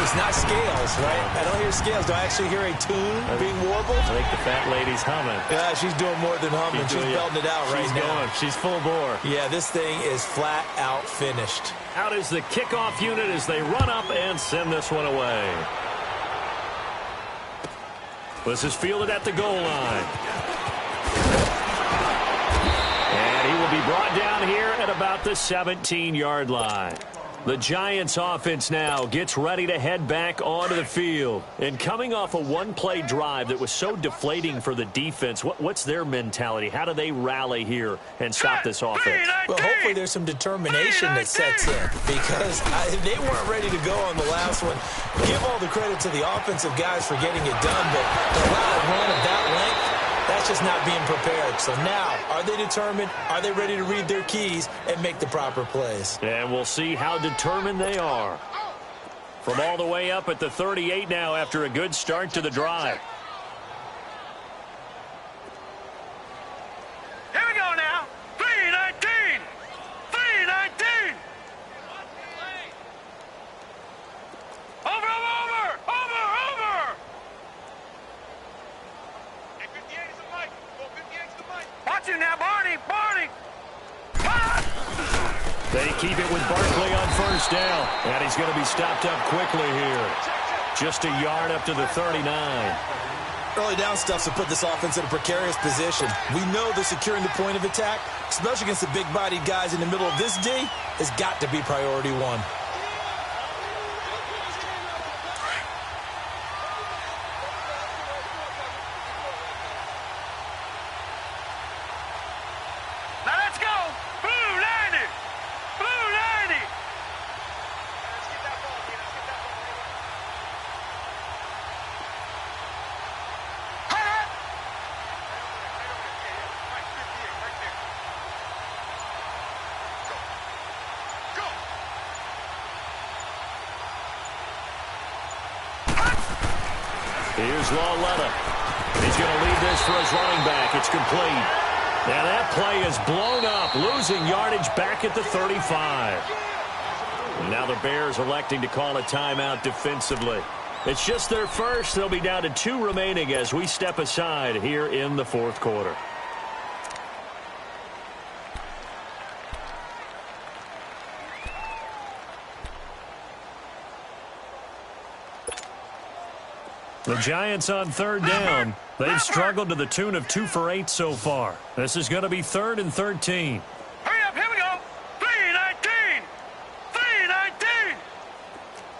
It's not scales, right? I don't hear scales. Do I actually hear a tune being warbled? I think the fat lady's humming. Yeah, she's doing more than humming. She's belting it out right now. She's going. She's full bore. Yeah, this thing is flat out finished. Out is the kickoff unit as they run up and send this one away. This is fielded at the goal line. And he will be brought down here at about the 17-yard line. The Giants offense now gets ready to head back onto the field. And coming off a one-play drive that was so deflating for the defense, what's their mentality? How do they rally here and stop this offense? Well, hopefully there's some determination that sets in because they weren't ready to go on the last one. Give all the credit to the offensive guys for getting it done, but to allow a run of that length, that's just not being prepared. So now, are they determined? Are they ready to read their keys and make the proper plays? And we'll see how determined they are. From all the way up at the 38 now after a good start to the drive. Here we go now. 3-19. 3-19. Over. Watch it now, Barney. They keep it with Barkley on 1st down. And he's going to be stopped up quickly here. Just a yard up to the 39. Early down stuff to put this offense in a precarious position. We know that securing the point of attack, especially against the big-bodied guys in the middle of this D, has got to be priority 1. Here's Lawletta. He's going to lead this for his running back. It's complete. And that play is blown up, losing yardage back at the 35. And now the Bears electing to call a timeout defensively. It's just their first. They'll be down to 2 remaining as we step aside here in the fourth quarter. The Giants on third down. They've struggled to the tune of 2 for 8 so far. This is going to be 3rd and 13. Hurry up, here we go. 3-19. 3-19.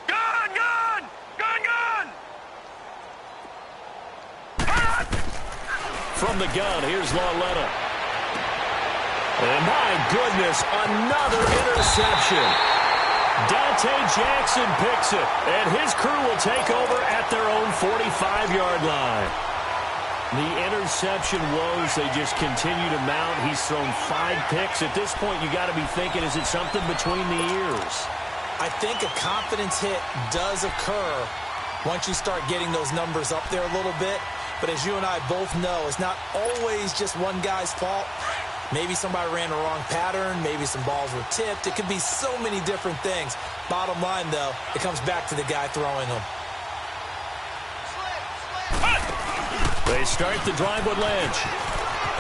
Gone, gone. Gone, gone. From the gun, here's Lauletta. And my goodness, another interception. Dante Jackson picks it, and his crew will take over at their own 45-yard line. The interception woes, they just continue to mount. He's thrown 5 picks. At this point, you got to be thinking, is it something between the ears? I think a confidence hit does occur once you start getting those numbers up there a little bit. But as you and I both know, it's not always just one guy's fault. Maybe somebody ran the wrong pattern. Maybe some balls were tipped. It could be so many different things. Bottom line, though, it comes back to the guy throwing them. They start the drive with Lynch.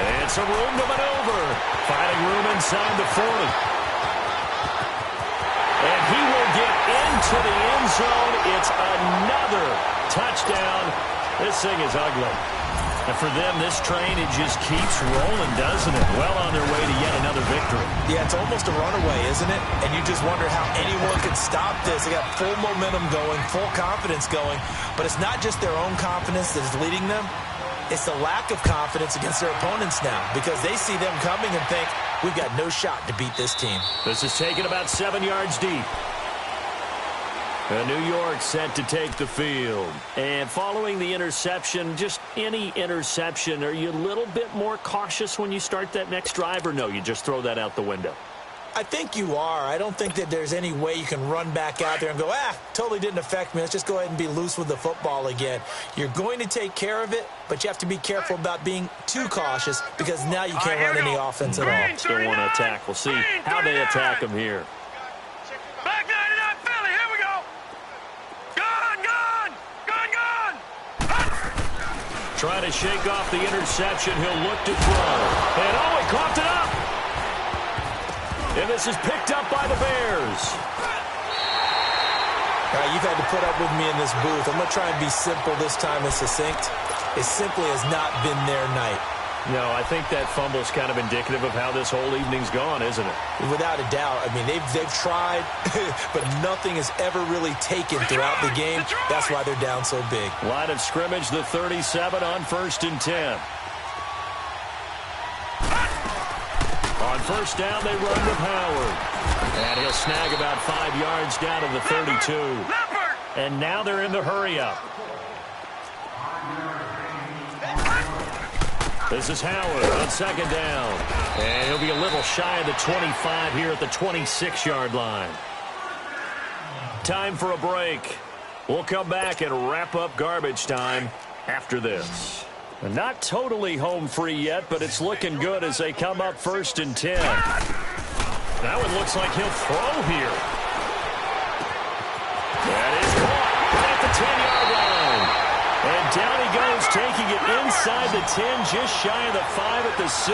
And some room to maneuver. Finding room inside the 40. And he will get into the end zone. It's another touchdown. This thing is ugly. And for them, this train, it just keeps rolling, doesn't it? Well on their way to yet another victory. Yeah, it's almost a runaway, isn't it? And you just wonder how anyone could stop this. They got full momentum going, full confidence going. But it's not just their own confidence that is leading them. It's the lack of confidence against their opponents now because they see them coming and think, we've got no shot to beat this team. This is taken about 7 yards deep. New York set to take the field. And following the interception, just any interception, are you a little bit more cautious when you start that next drive, or no, you just throw that out the window? I think you are. I don't think that there's any way you can run back out there and go, totally didn't affect me. Let's just go ahead and be loose with the football again. You're going to take care of it, but you have to be careful about being too cautious because now you can't run any offense at all. Still want to attack. We'll see how they attack them here. Back 99 Philly, here we go. Gone, gone, gone, gone. Trying to shake off the interception. He'll look to throw. And he coughed it up. And this is picked up by the Bears. All right, you've had to put up with me in this booth. I'm going to try and be simple this time and succinct. It simply has not been their night. No, I think that fumble's kind of indicative of how this whole evening's gone, isn't it? Without a doubt. I mean, they've tried, but nothing has ever really taken throughout the game. That's why they're down so big. Line of scrimmage, the 37 on 1st and 10. On first down, they run with Howard. And he'll snag about 5 yards down to the 32. And now they're in the hurry-up. This is Howard on 2nd down. And he'll be a little shy of the 25 here at the 26-yard line. Time for a break. We'll come back and wrap up garbage time after this. Not totally home free yet, but it's looking good as they come up 1st and 10. That one looks like he'll throw here. That is caught at the 10-yard line. And down he goes, taking it inside the 10, just shy of the 5 at the 6.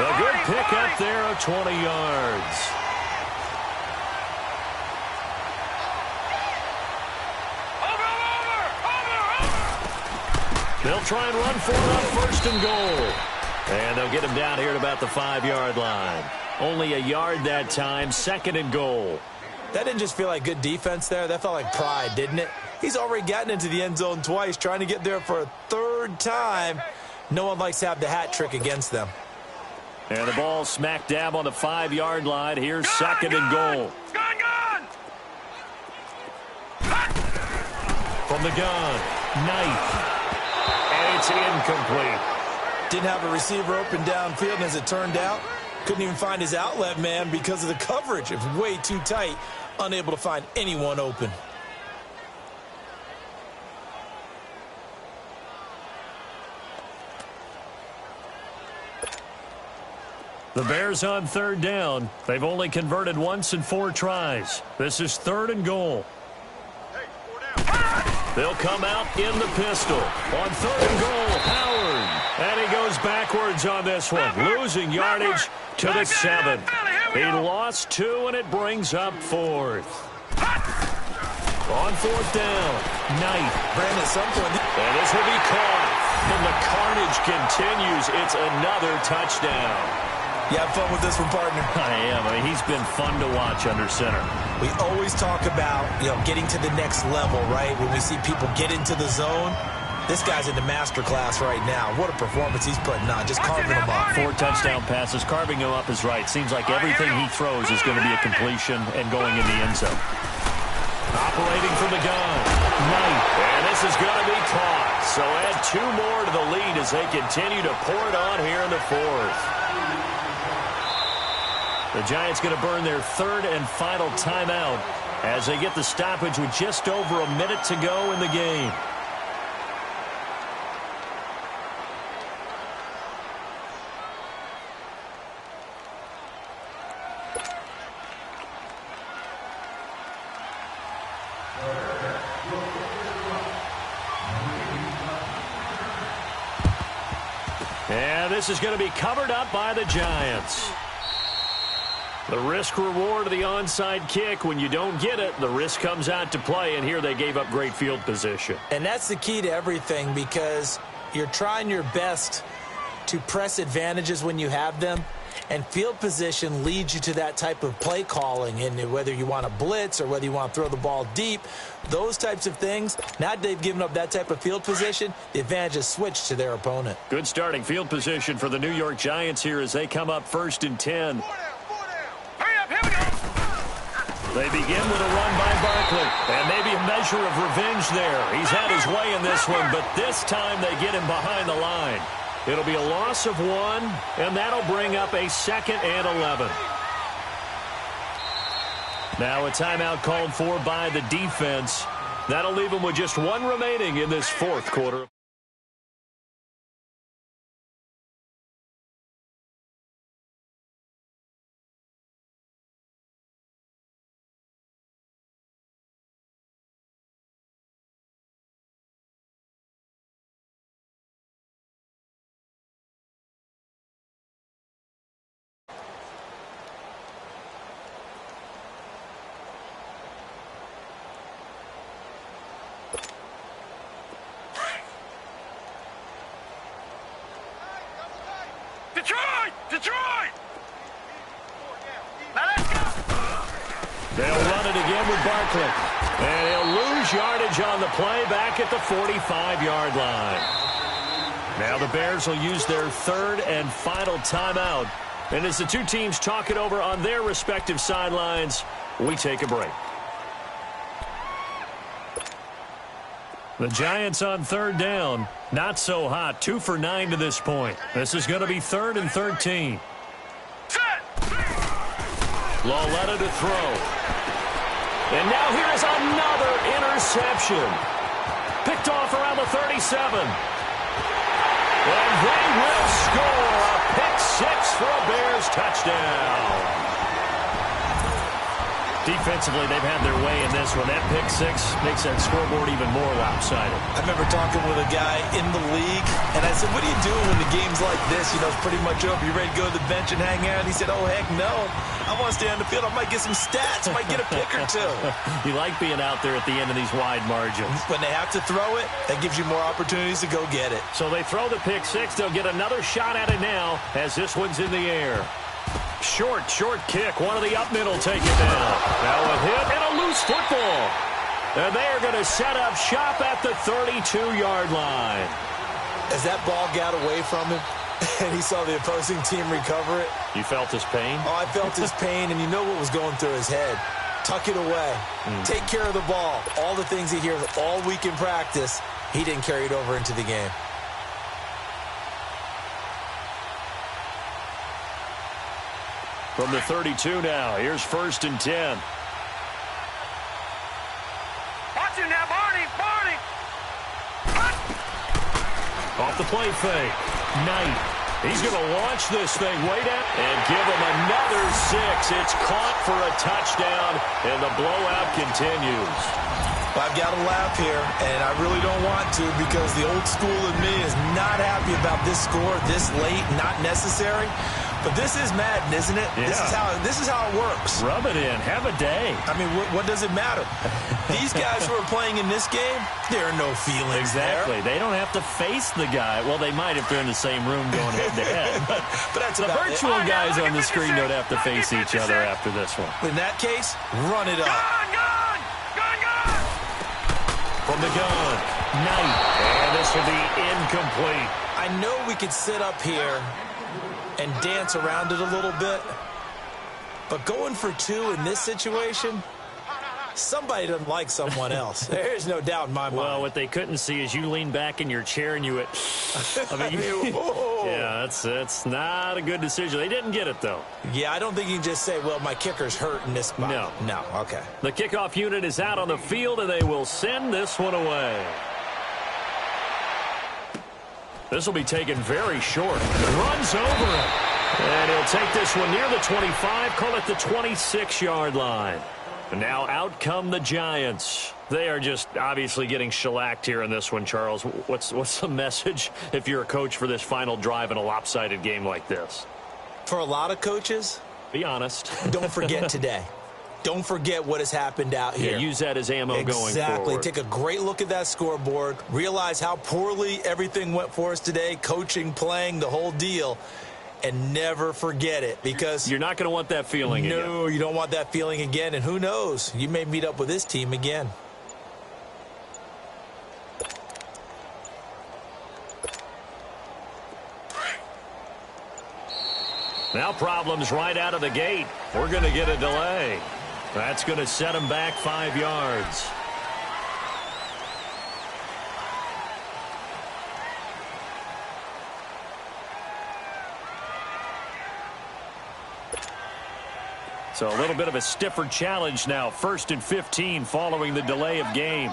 A good pick up there of 20 yards. They'll try and run for it on 1st and goal. And they'll get him down here at about the 5-yard line. Only a yard that time, 2nd and goal. That didn't just feel like good defense there. That felt like pride, didn't it? He's already gotten into the end zone twice, trying to get there for a 3rd time. No one likes to have the hat trick against them. And the ball smack dab on the 5-yard line. Here's 2nd and goal. From the gun, Knight. And it's incomplete. Didn't have a receiver open downfield, and as it turned out, couldn't even find his outlet man because of the coverage. It was way too tight, unable to find anyone open. The Bears on 3rd down. They've only converted once in 4 tries. This is 3rd and goal. Hey, 4 down. They'll come out in the pistol. On 3rd and goal, Howard. And he goes backwards on this one, losing yardage to the 7. He lost 2, and it brings up 4th. On 4th down, Knight. Brandon, at some point. And this will be caught. And the carnage continues. It's another touchdown. You have fun with this one, partner? I am. I mean, he's been fun to watch under center. We always talk about, getting to the next level, right? When we see people get into the zone, this guy's in the master class right now. What a performance he's putting on, just carving them up. 4 touchdown passes. Carving him up is right. Seems like everything he throws is going to be a completion and going in the end zone. Operating from the gun. Knight. And this is going to be caught. So add 2 more to the lead as they continue to pour it on here in the 4th. The Giants going to burn their 3rd and final timeout as they get the stoppage with just over a minute to go in the game. And this is going to be covered up by the Giants. The risk-reward of the onside kick, when you don't get it, the risk comes out to play, and here they gave up great field position. And that's the key to everything, because you're trying your best to press advantages when you have them, and field position leads you to that type of play calling, and whether you want to blitz or whether you want to throw the ball deep, those types of things, now that they've given up that type of field position, the advantage is switched to their opponent. Good starting field position for the New York Giants here as they come up 1st and 10. They begin with a run by Barkley, and maybe a measure of revenge there. He's had his way in this one, but this time they get him behind the line. It'll be a loss of 1, and that'll bring up a 2nd and 11. Now a timeout called for by the defense. That'll leave them with just 1 remaining in this 4th quarter. Detroit! Now let's go! They'll run it again with Barkley. And he'll lose yardage on the play back at the 45-yard line. Now the Bears will use their 3rd and final timeout. And as the 2 teams talk it over on their respective sidelines, we take a break. The Giants on 3rd down. Not so hot. 2 for 9 to this point. This is going to be 3rd and 13. Lauletta to throw. And now here is another interception. Picked off around the 37. And they will score a pick 6 for a Bears touchdown. Defensively, they've had their way in this one. That pick 6 makes that scoreboard even more lopsided. I remember talking with a guy in the league, and I said, what do you do when the game's like this? It's pretty much over. You ready to go to the bench and hang out? And he said, oh, heck no. I want to stay on the field. I might get some stats. I might get a pick or 2. You like being out there at the end of these wide margins. When they have to throw it, that gives you more opportunities to go get it. So they throw the pick 6. They'll get another shot at it now as this one's in the air. Short kick. One of the up middle take it down. Now a hit and a loose football. And they're going to set up shop at the 32-yard line. As that ball got away from him and he saw the opposing team recover it. You felt his pain? Oh, I felt his pain, and you know what was going through his head. Tuck it away. Take care of the ball. All the things he hears all week in practice, he didn't carry it over into the game. From the 32 now, here's 1st and 10. Watch him now, Barney! Off the play fake. Knight. He's going to launch this thing way down and give him another 6. It's caught for a touchdown, and the blowout continues. I've got to laugh here, and I really don't want to because the old school in me is not happy about this score this late, not necessary. But this is Madden, isn't it? Yeah. This is how it works. Rub it in. Have a day. I mean, what does it matter? These guys who are playing in this game, there are no feelings Exactly. there. They don't have to face the guy. Well, they might if they're in the same room going head-to-head. But that's the about virtual it. guys on the screen don't have to face each other after this one. In that case, run it up. Gone! From the gun, Knight. And this will be incomplete. I know we could sit up here and dance around it a little bit, but going for two in this situation, somebody doesn't like someone else. There's no doubt in my mind. Well, what they couldn't see is you lean back in your chair and you went, I mean, yeah, that's not a good decision. They didn't get it, though. Yeah, I don't think you can just say, well, my kicker's hurt in this spot. No, okay. The kickoff unit is out on the field, and they will send this one away. This will be taken very short. Runs over it. And he'll take this one near the 25, call it the 26-yard line. And now out come the Giants. They are just obviously getting shellacked here in this one, Charles. What's the message if you're a coach for this final drive in a lopsided game like this? For a lot of coaches, be honest. Don't forget today. Don't forget what has happened out here. Yeah, use that as ammo going forward. Exactly. Take a great look at that scoreboard. Realize how poorly everything went for us today, coaching, playing, the whole deal. And never forget it, because you're not going to want that feeling again. No, you don't want that feeling again. And who knows? You may meet up with this team again. Now problems right out of the gate. We're going to get a delay. That's going to set them back 5 yards. So a little bit of a stiffer challenge now. 1st and 15 following the delay of game.